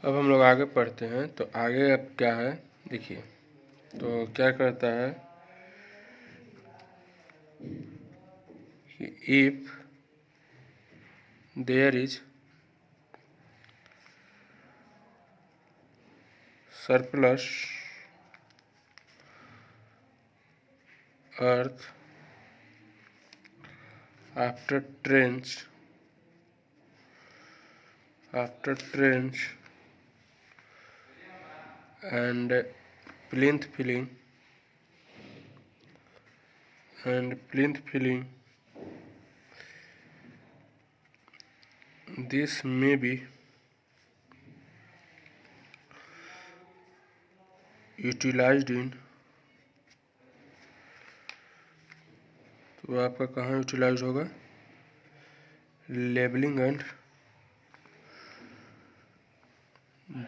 अब हम लोग आगे पढ़ते हैं। तो आगे अब क्या है देखिए, तो क्या करता है कि if there is surplus earth after trench and plinth filling this may be utilized in, तो आपका कहाँ यूटिलाइज होगा, labelling and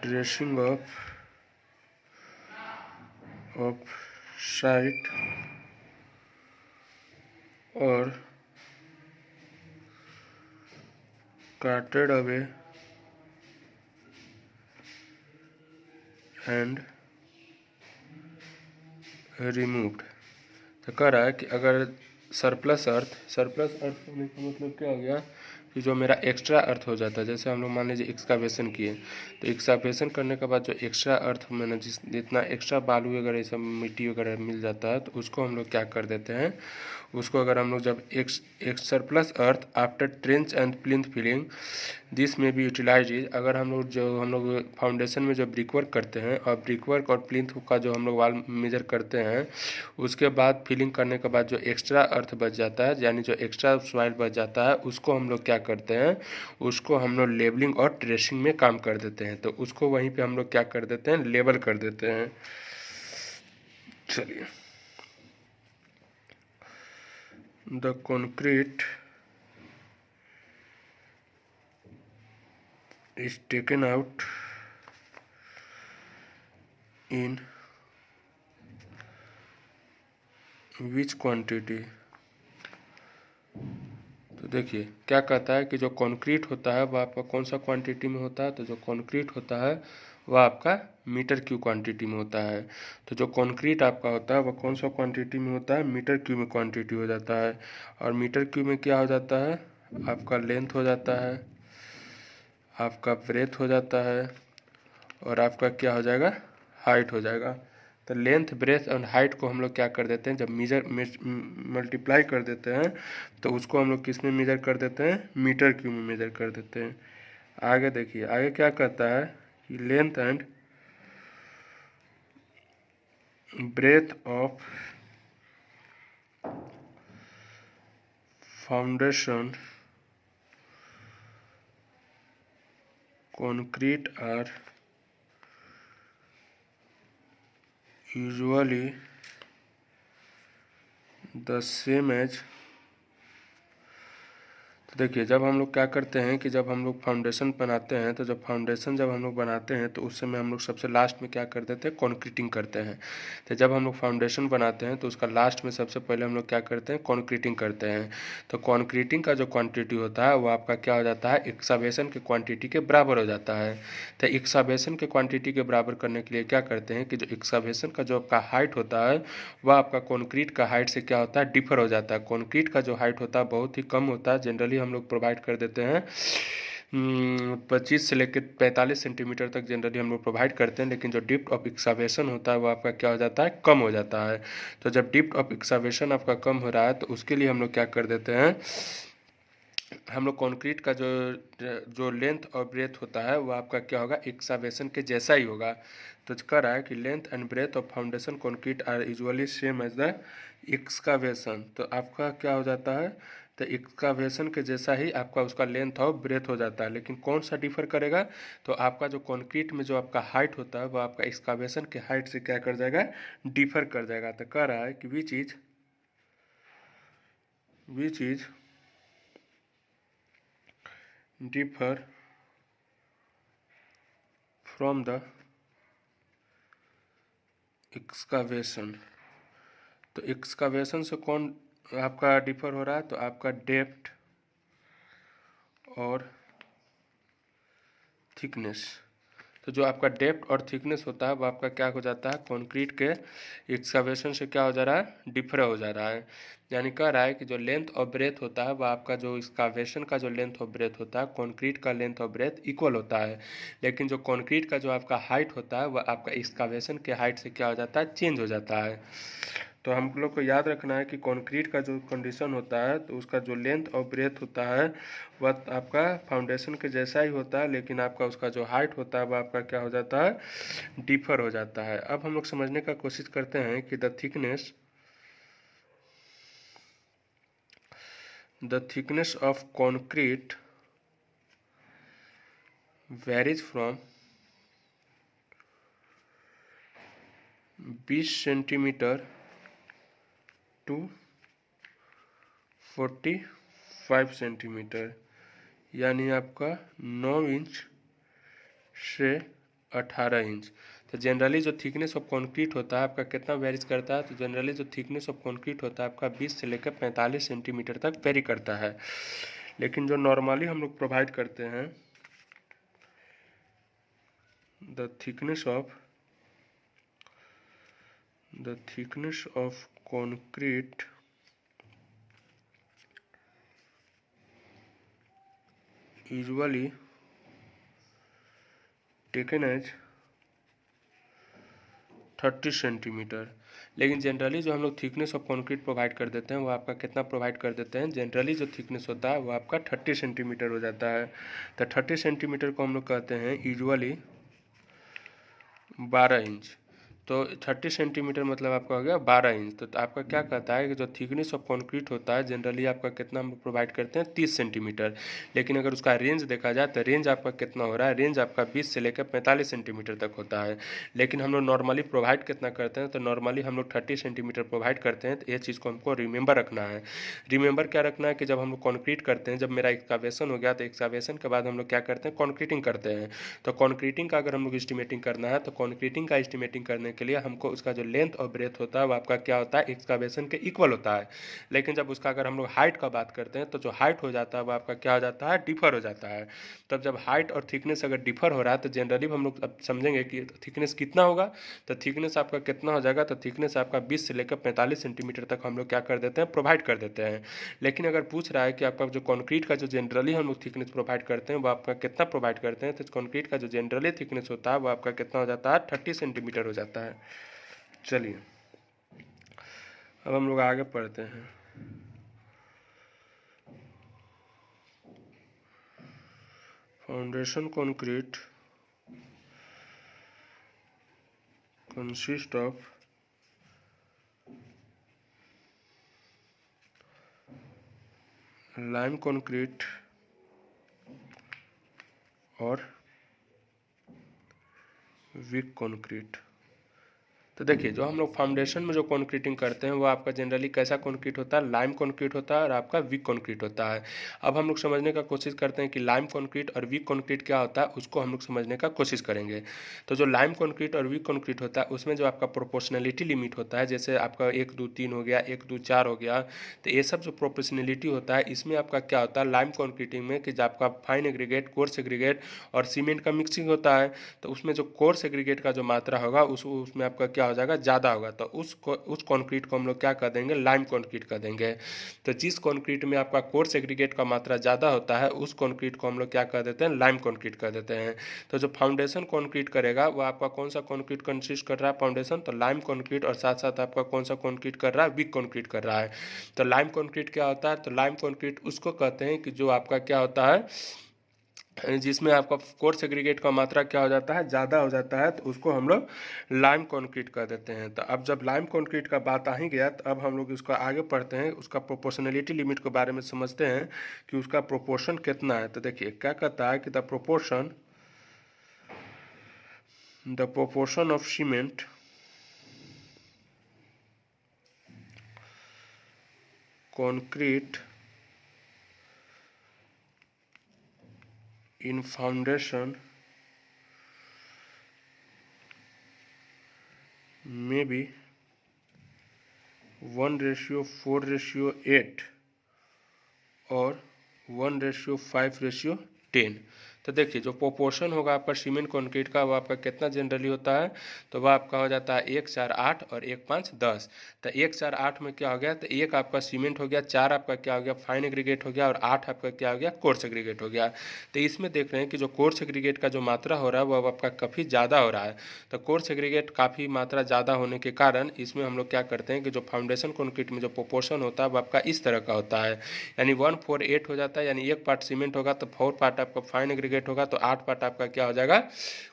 dressing of site और carted away and removed। तो कह रहा है कि अगर सरप्लस अर्थ होने का मतलब क्या हो गया कि जो मेरा एक्स्ट्रा अर्थ हो जाता है, जैसे हम लोग मान लीजिए एक्सकावेशन किए, तो एक्सकावेशन करने के बाद जो एक्स्ट्रा अर्थ मैंने जितना एक्स्ट्रा बालू वगैरह ये सब मिट्टी वगैरह मिल जाता है, तो उसको हम लोग क्या कर देते हैं, उसको अगर हम लोग जब एक surplus earth after trench and plinth filling this में भी यूटिलाइज, अगर हम लोग फाउंडेशन में जो ब्रिक वर्क करते हैं और ब्रिक वर्क और प्लिंथ का जो हम लोग वाल मेजर करते हैं, उसके बाद फिलिंग करने के बाद जो एक्स्ट्रा अर्थ बच जाता है, यानी जो एक्स्ट्रा सॉइल बच जाता है, उसको हम लोग क्या करते हैं, उसको हम लोग लेबलिंग और ट्रेसिंग में काम कर देते हैं। तो उसको वहीं पे हम लोग क्या कर देते हैं, लेबल कर देते हैं। चलिए, the concrete is taken out in which quantity। तो देखिए क्या कहता है कि जो कंक्रीट होता है वह आपका कौन सा क्वांटिटी में होता है, तो जो कंक्रीट होता है वह आपका मीटर क्यूब क्वांटिटी में होता है। तो जो कंक्रीट आपका होता है वह कौन सा क्वांटिटी में होता है, मीटर क्यूब में क्वांटिटी हो जाता है। और मीटर क्यूब में क्या हो जाता है, आपका लेंथ हो जाता है, आपका ब्रेथ हो जाता है, और आपका क्या हो जाएगा, हाइट हो जाएगा। तो लेंथ ब्रेथ और हाइट को हम लोग क्या कर देते हैं, जब मल्टीप्लाई कर देते हैं तो उसको हम लोग किस में मेजर कर देते हैं, मीटर क्यूब में मेजर कर देते हैं। आगे देखिए, आगे क्या कहता है कि length and breadth of foundation concrete are usually the same as। तो देखिए जब हम लोग क्या करते हैं कि जब हम लोग फाउंडेशन बनाते हैं, तो जब हम लोग बनाते हैं तो उस समय हम लोग सबसे लास्ट में क्या कर देते हैं, कॉन्क्रीटिंग करते हैं। तो जब हम लोग फाउंडेशन बनाते हैं तो उसका लास्ट में सबसे पहले हम लोग क्या करते हैं, कॉन्क्रीटिंग करते हैं। तो कॉन्क्रीटिंग का जो क्वांटिटी होता है वो आपका क्या हो जाता है, एक्सकावेशन के क्वांटिटी के बराबर हो जाता है। तो एक्सकावेशन के क्वांटिटी के बराबर करने के लिए क्या करते हैं कि जो एक्सकावेशन का जो आपका हाइट होता है वह आपका कॉन्क्रीट का हाइट से क्या होता है, डिफर हो जाता है। कॉन्क्रीट का जो हाइट होता है बहुत ही कम होता है, जनरली हम लोग प्रोवाइड कर देते हैं 25 से लेकर 45 सेंटीमीटर तक जनरली हम लोग प्रोवाइड करते हैं। लेकिन जो डिप्थ ऑफ एक्सकावेशन होता है वो आपका क्या हो जाता है, कम हो जाता है। तो जब डिप्थ ऑफ एक्सकावेशन आपका कम हो रहा है तो उसके लिए हम लोग क्या कर देते हैं, हम लोग कंक्रीट का जो लेंथ और ब्रेथ होता है वो आपका क्या होगा, एक्सकावेशन के जैसा ही होगा। तो कह रहा है कि length and breadth of foundation concrete are usually same as the excavation. तो आपका क्या हो जाता है, तो एक्सकावेशन के जैसा ही आपका उसका लेंथ और ब्रेथ हो जाता है। लेकिन कौन सा डिफर करेगा, तो आपका जो कंक्रीट में जो आपका हाइट होता है वो आपका एक्सकावेशन के हाइट से क्या कर जाएगा, डिफर कर जाएगा। तो कह रहा है कि which is differ from the excavation। तो एक्सकावेशन से कौन आपका डिफर हो रहा है, तो आपका डेप्थ और थिकनेस। तो जो आपका डेप्थ और थिकनेस होता है वो आपका क्या हो जाता है, कंक्रीट के एक्सकवेशन से क्या हो जा रहा है, डिफर हो जा रहा है। यानी कह रहा है कि जो लेंथ और ब्रेथ होता है वो आपका जो एक्सकवेशन का जो लेंथ और ब्रेथ होता है, कंक्रीट का लेंथ और ब्रेथ इक्वल होता है, लेकिन जो कंक्रीट का जो आपका हाइट होता है वह आपका एक्सकवेशन के हाइट से क्या हो जाता है, चेंज हो जाता है। तो हम लोग को याद रखना है कि कंक्रीट का जो कंडीशन होता है तो उसका जो लेंथ और ब्रेथ होता है वह आपका फाउंडेशन के जैसा ही होता है, लेकिन आपका उसका जो हाइट होता है वह आपका क्या हो जाता है, डिफर हो जाता है। अब हम लोग समझने का कोशिश करते हैं कि the thickness of concrete varies from 20 centimetre to 45 centimetre, यानी आपका 9 इंच से 18 इंच। तो जनरली जो थिकनेस ऑफ कंक्रीट होता है आपका कितना वेरीज करता है, तो जनरली जो थिकनेस ऑफ कंक्रीट होता है आपका 20 से लेकर 45 सेंटीमीटर तक वेरी करता है, लेकिन जो नॉर्मली हम लोग प्रोवाइड करते हैं the thickness of concrete usually taken as 30 centimetre. लेकिन जनरली जो हम लोग थिकनेस ऑफ कंक्रीट प्रोवाइड कर देते हैं वो आपका कितना प्रोवाइड कर देते हैं, जनरली जो थिकनेस होता है वो आपका 30 सेंटीमीटर हो जाता है। तो 30 सेंटीमीटर को हम लोग कहते हैं यूजुअली 12 इंच। तो 30 सेंटीमीटर मतलब आपका हो गया 12 इंच। तो आपका क्या कहता है कि जो थिकनेस ऑफ कंक्रीट होता है जनरली आपका कितना हम प्रोवाइड करते हैं, 30 सेंटीमीटर, लेकिन अगर उसका रेंज देखा जाए तो रेंज आपका कितना हो रहा है, रेंज आपका 20 से लेकर 45 सेंटीमीटर तक होता है। लेकिन हम लोग नॉर्मली प्रोवाइड कितना करते हैं, तो नॉर्मली हम लोग 30 सेंटीमीटर प्रोवाइड करते हैं। तो ये चीज़ को हमको रिमेंबर रखना है। रिमेंबर क्या रखना है कि जब हम लोग कॉन्क्रीट करते हैं, जब मेरा एक्सकावेशन हो गया तो एक्सकावेशन के बाद हम लोग क्या करते हैं, कॉन्क्रीटिंग करते हैं। तो कॉन्क्रीटिंग का अगर हम लोग एस्टिमेटिंग करना है तो कॉन्क्रीटिंग का एस्टिमेटिंग करने के लिए हमको उसका जो लेंथ और ब्रेथ होता है वो आपका क्या होता है, एक्सकावेशन के इक्वल होता है। लेकिन जब उसका अगर हम लोग हाइट का बात करते हैं तो जो हाइट हो जाता है वो आपका क्या हो जाता है, डिफर हो जाता है। तब जब हाइट और थिकनेस अगर डिफर हो रहा है तो जनरली हम लोग अब समझेंगे कि थिकनेस कितना होगा। तो थिकनेस आपका कितना हो जाएगा, तो थिकनेस आपका 20 से लेकर 45 सेंटीमीटर तक हम लोग क्या कर देते हैं, प्रोवाइड कर देते हैं। लेकिन अगर पूछ रहा है कि आपका जो कंक्रीट का जो जनरली हम लोग थिकनेस प्रोवाइड करते हैं वो आपका कितना प्रोवाइड करते हैं, तो कंक्रीट का जो जनरली थिकनेस होता है वो आपका कितना हो जाता है, 30 सेंटीमीटर हो जाता है। चलिए अब हम लोग आगे पढ़ते हैं। Foundation concrete consist of lime concrete और वीक कंक्रीट। तो देखिए जो हम लोग फाउंडेशन में जो कंक्रीटिंग करते हैं वो आपका जनरली कैसा कंक्रीट होता है, लाइम कंक्रीट होता है और आपका वीक कंक्रीट होता है। अब हम लोग समझने का कोशिश करते हैं कि लाइम कंक्रीट और वीक कंक्रीट क्या होता है, उसको हम लोग समझने का कोशिश करेंगे। तो जो लाइम कंक्रीट और वीक कंक्रीट होता है उसमें जो आपका प्रोपोर्शनलिटी लिमिट होता है, जैसे आपका 1 2 3 हो गया, 1 2 4 हो गया, तो ये सब जो प्रोपोर्शनलिटी होता है इसमें आपका क्या होता है, लाइम कंक्रीटिंग में कि जब आपका फाइन एग्रीगेट, कोर्स एग्रीगेट और सीमेंट का मिक्सिंग होता है, तो उसमें जो कोर्स एग्रीगेट का जो मात्रा होगा उसमें आपका क्या हो जाएगा, ज़्यादा होगा। तो उस कंक्रीट को हम लोग क्या कर देंगे, लाइम कंक्रीट कर देंगे। तो जिस कंक्रीट में आपका कोर्स एग्रीगेट का मात्रा ज़्यादा होता है उस कंक्रीट को हम लोग क्या कर देते हैं, लाइम कंक्रीट कर देते हैं। तो जो फाउंडेशन कंक्रीट करेगा वो आपका कौन सा कंक्रीट कंसिस्ट कर रहा है, फाउंडेशन, तो लाइम कंक्रीट, और साथ साथ आपका कौन सा कंक्रीट कर रहा है, वीक कंक्रीट कर रहा है। तो लाइम कंक्रीट क्या होता है, तो लाइम कंक्रीट उसको कहते हैं कि जो आपका क्या होता है, जिसमें आपका कोर्स एग्रीगेट का मात्रा क्या हो जाता है, ज़्यादा हो जाता है, तो उसको हम लोग लाइम कंक्रीट कर देते हैं। तो अब जब लाइम कंक्रीट का बात आ ही गया तो अब हम लोग इसको आगे पढ़ते हैं, उसका प्रोपोर्शनलिटी लिमिट के बारे में समझते हैं कि उसका प्रोपोर्शन कितना है। तो देखिए क्या कहता है कि the proportion of cement concrete in foundation may be 1:4:8 और 1:5:10। तो देखिए जो प्रोपोर्शन होगा आपका सीमेंट कंक्रीट का वो आपका कितना जनरली होता है, तो वह आपका हो जाता है 1 4 8 और 1 5 10। तो 1 4 8 में क्या हो गया, तो 1 आपका सीमेंट हो गया, 4 आपका क्या हो गया फाइन एग्रीगेट हो गया और 8 आपका क्या हो गया कोर्स एग्रीगेट हो गया। तो इसमें देख रहे हैं कि जो कोर्स एग्रीगेट का जो मात्रा हो रहा है वो अब आपका काफ़ी ज़्यादा हो रहा है। तो कोर्स एग्रीगेट काफ़ी मात्रा ज़्यादा होने के कारण इसमें हम लोग क्या करते हैं कि जो फाउंडेशन कंक्रीट में जो प्रोपोर्शन होता है वो आपका इस तरह का होता है, यानी 1/4/8 हो जाता है, यानी 1 पार्ट सीमेंट होगा तो 4 पार्ट आपका फाइन एग्रीगेट होगा, तो 8 पार्ट आपका क्या हो जाएगा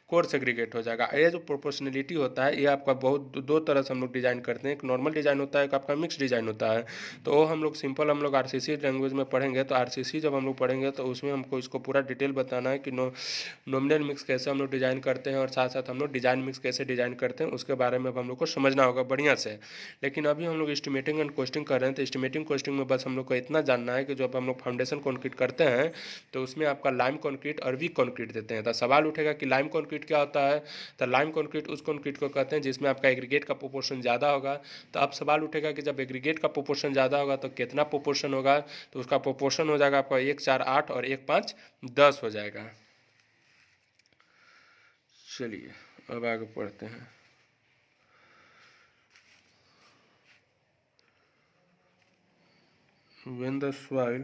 कोर्स एग्रीगेट हो जाएगा। ये जो प्रोपोर्शनलिटी होता है ये आपका बहुत दो तरह से हम लोग डिजाइन करते हैं, एक नॉर्मल डिजाइन होता है, एक आपका मिक्स डिजाइन होता है। तो वो हम लोग सिंपल हम लोग आरसीसी लैंग्वेज में पढ़ेंगे, तो आरसीसी जब हम लोग पढ़ेंगे तो उसमें हमको इसको पूरा डिटेल बताना है कि नॉमिनल मिक्स कैसे हम लोग डिजाइन करते हैं और साथ साथ हम लोग डिजाइन मिक्स कैसे डिजाइन करते हैं उसके बारे में अब हम लोग को समझना होगा बढ़िया से। लेकिन अभी हम लोग एस्टिमेटिंग एंड कोस्टिंग कर रहे हैं, तो एस्टिमेटिंग कोस्टिंग में बस हम लोग को इतना जानना है कि जब हम लोग फाउंडेशन कंक्रीट करते हैं तो उसमें आपका लाइम कंक्रीट और वीक कंक्रीट देते हैं। तो सवाल उठेगा कि लाइम कंक्रीट क्या होता है, तो लाइम कंक्रीट उस कंक्रीट को कहते हैं जिसमें आपका एग्रीगेट का प्रोपोर्शन ज़्यादा होगा। तो अब सवाल उठेगा कि जब एग्रीगेट का प्रोपोर्शन ज़्यादा होगा तो कितना प्रोपोर्शन होगा, तो उसका प्रोपोर्शन हो जाएगा आपका 1 4 8 और 1 5 10 हो जाएगा। चलिए अब आगे पढ़ते हैं। When the soil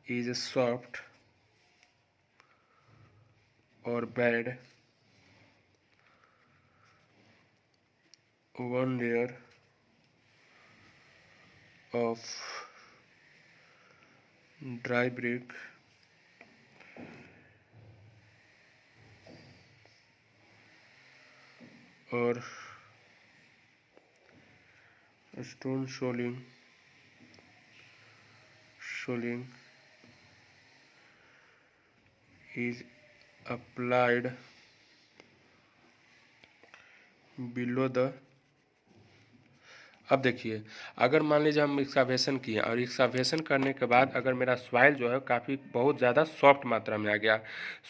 is soft or bad, one layer of dry brick or stone shoaling is applied below the। अब देखिए अगर मान लीजिए हम एक्सकावेशन किए और एक्सकावेशन करने के बाद अगर मेरा सॉइल जो है काफ़ी बहुत ज़्यादा सॉफ्ट मात्रा में आ गया,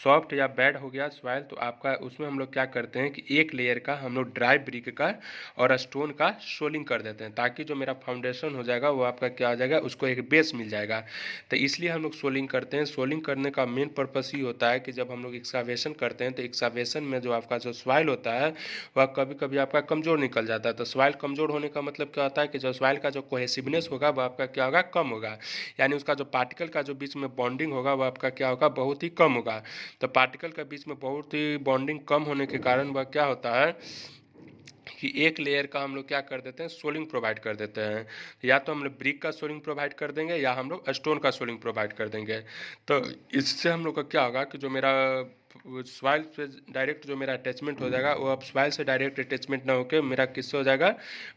सॉफ्ट या बैड हो गया सॉइल, तो आपका उसमें हम लोग क्या करते हैं कि एक लेयर का हम लोग ड्राई ब्रिक का और स्टोन का सोलिंग कर देते हैं, ताकि जो मेरा फाउंडेशन हो जाएगा वो आपका क्या हो जाएगा, उसको एक बेस मिल जाएगा। तो इसलिए हम लोग सोलिंग करते हैं। सोलिंग करने का मेन पर्पस ही होता है कि जब हम लोग एक्सकावेशन करते हैं तो एक्सकावेशन में जो आपका जो सॉइल होता है वह कभी कभी आपका कमज़ोर निकल जाता है। तो सॉइल कमज़ोर होने का मतलब क्या होता है कि जो सॉइल का जो कोहेसिवनेस होगा वो आपका क्या होगा, कम होगा, यानी उसका जो पार्टिकल का जो बीच में बॉन्डिंग होगा वो आपका क्या होगा, बहुत ही कम होगा। तो पार्टिकल के बीच में बहुत ही बॉन्डिंग कम होने के कारण वह क्या होता है कि एक लेयर का हम लोग क्या कर देते हैं, सोलिंग प्रोवाइड कर देते हैं। या तो हम लोग ब्रिक का सोलिंग प्रोवाइड कर देंगे या हम लोग स्टोन का सोलिंग प्रोवाइड कर देंगे। तो इससे हम लोग का क्या होगा कि जो मेरा सॉइल से डायरेक्ट जो मेरा अटैचमेंट हो जाएगा वो अब सॉइल से डायरेक्ट अटैचमेंट ना होकर मेरा किससे हो जाएगा,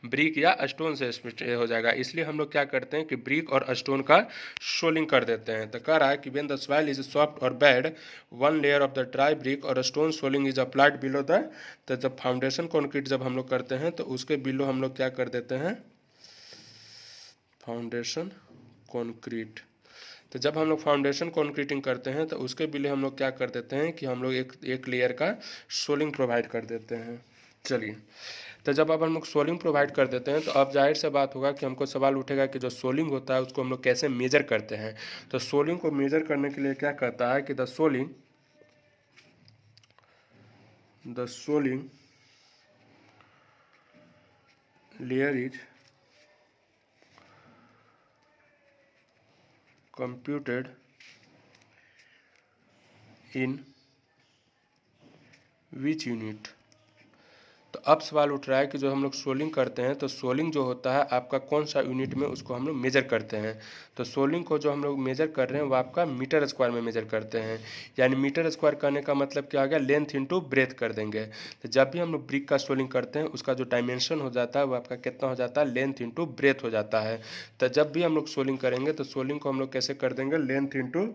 ब्रिक या स्टोन से हो जाएगा। इसलिए हम लोग क्या करते हैं कि ब्रिक और स्टोन का सोलिंग कर देते हैं। तो कह रहा है कि when the soil is soft और bad, one layer of the dry brick और stone soling is applied below the. तो जब फाउंडेशन कंक्रीट जब हम लोग करते हैं तो उसके बिलो हम लोग क्या कर देते हैं, फाउंडेशन कंक्रीट। तो जब हम लोग फाउंडेशन कंक्रीटिंग करते हैं तो उसके बिले हम लोग क्या कर देते हैं कि हम लोग एक लेयर का सोलिंग प्रोवाइड कर देते हैं। चलिए, तो जब अब हम लोग सोलिंग प्रोवाइड कर देते हैं तो अब जाहिर से बात होगा कि हमको सवाल उठेगा कि जो सोलिंग होता है उसको हम लोग कैसे मेजर करते हैं। तो सोलिंग को मेजर करने के लिए क्या कहता है कि the soling layer is computed in which unit। तो अब सवाल उठ रहा है कि जो हम लोग सोलिंग करते हैं तो सोलिंग जो होता है आपका कौन सा यूनिट में उसको हम लोग मेजर करते हैं। तो सोलिंग को जो हम लोग मेजर कर रहे हैं वो आपका मीटर स्क्वायर में मेजर करते हैं, यानी मीटर स्क्वायर करने का मतलब क्या आ गया, लेंथ इंटू ब्रेथ कर देंगे। तो जब भी हम लोग ब्रिक का सोलिंग करते हैं उसका जो डायमेंशन हो जाता है वो आपका कितना हो जाता है, लेंथ इंटू ब्रेथ हो जाता है। तो जब भी हम लोग सोलिंग करेंगे तो सोलिंग को हम लोग कैसे कर देंगे, लेंथ इंटू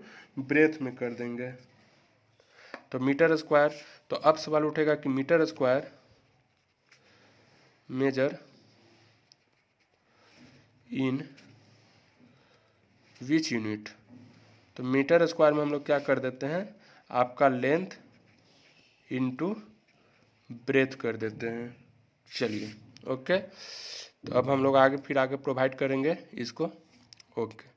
ब्रेथ में कर देंगे। तो मीटर स्क्वायर, तो अब सवाल उठेगा कि metre square measure in which unit. तो मीटर स्क्वायर में हम लोग क्या कर देते हैं, आपका लेंथ इनटू ब्रेथ कर देते हैं। चलिए ओके, तो अब हम लोग आगे प्रोवाइड करेंगे इसको। ओके।